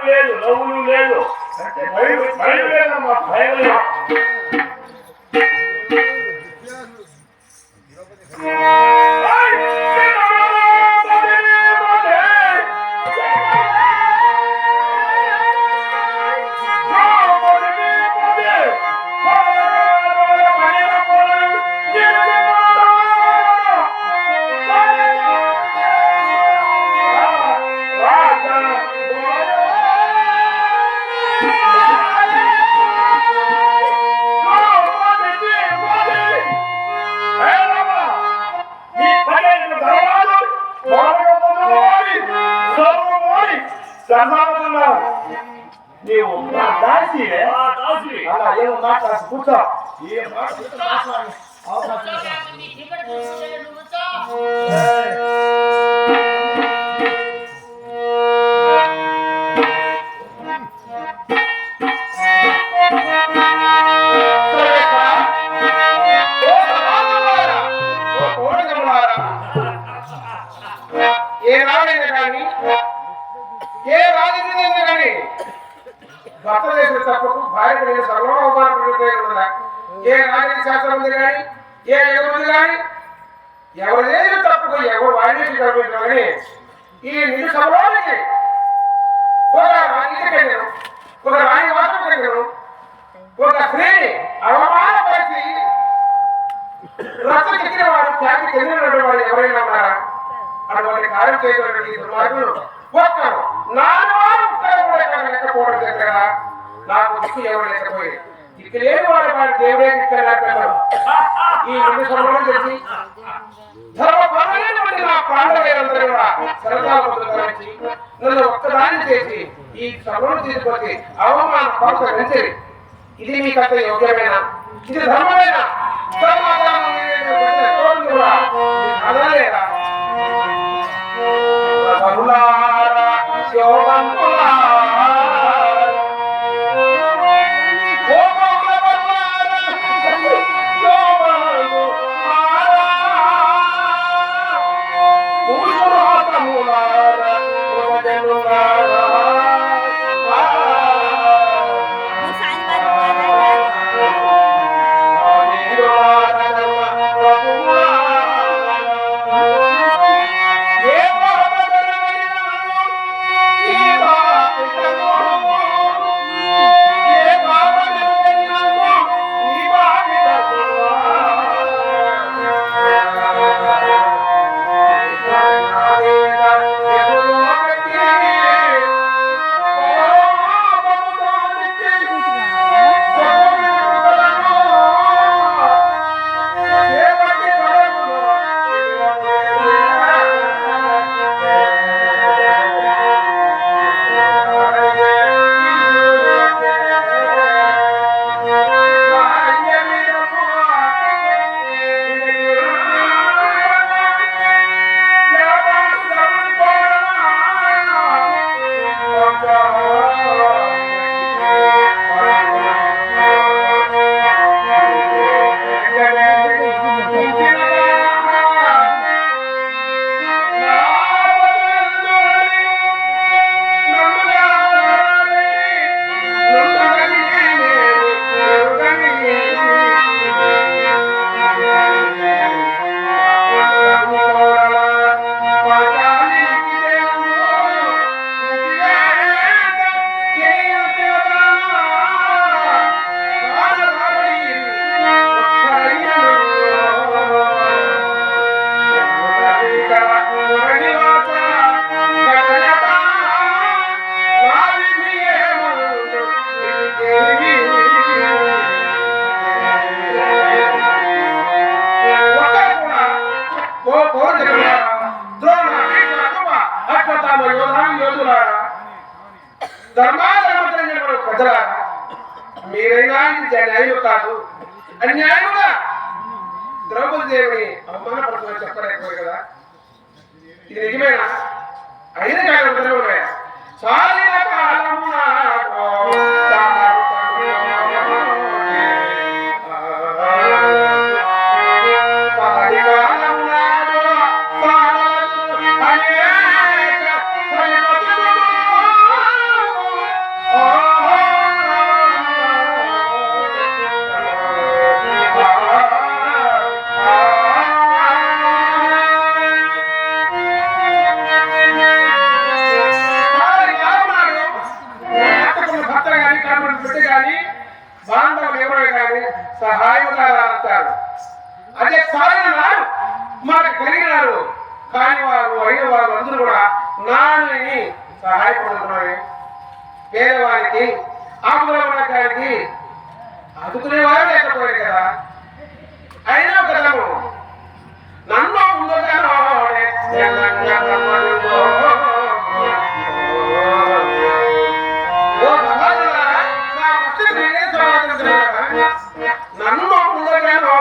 లేదు నవ్వులు లేదు భయం లేదమ్మా భయం లేదు నీవు నా దాసి అలా ఏమో మాట్లాడు కూర్చో ఏ రాజైనా కానీ ఏ రాజకీయ కానీ భర్త చేసిన తప్పకు భార్య కలిగిన సర్వం అవమానపడుతుందా? ఏ రాజకీయ శాస్త్రం ఉంది కానీ ఏ ఎవరు కానీ ఎవరు చేసిన తప్పుకు ఎవరు వాయిదేసి కనిపించాలని ఈ నిజ సభలోనికి ఒక రాజకీయ ఒక రాణి వార్తను ఒక స్త్రీని అవమానపరిచి రక్తకెక్కిన వారు త్యాగి చెందినటువంటి వారు ఎవరైనా ఉన్నారా? అటువంటి కార్యం చేయగలిగిన దుర్మార్గులు ఒక్కరు లేకపోవడం దగ్గర నాకు దిక్కు ఎవరు లేకపోయి దిక్కు లేని వాడు వాడి దేవుడే దిక్కలేకపోతారు. ఈ రెండు సమయంలో తెలిసి ధర్మపరమైనటువంటి నా ప్రాణులందరూ కూడా సరదాలు పొందుతారని నన్ను ఒక్కదాన్ని చేసి ఈ సభను తీసుకొచ్చి అవమాన ప్రోత్సహించేది. ఇది మీకంత యోగ్యమైన ఇది ధర్మమైన అదలేదా Bye. ధర్మాధర్మం ప్రజల మీరైనా ఇది న్యాయం కాదు, అన్యాయముగా ద్రౌపది దేవిని అవమానపడుతుందని చెప్పలేకపోయి కదా. ఇది నిజమేనా? అయిన కాలం ఉన్నాయా? చాలిన కాలము సహాయకారు అదే సాయన మాకు కలిగినారు. కాని వారు అయిన వారు అందరూ కూడా నాని సహాయపడుతున్నారు. పేదవారికి ఆకులకి ఆదుకునేవారు లేకపోయారు కదా. అయినా కదము నన్ను ముందుగా నన్ను ముందుగా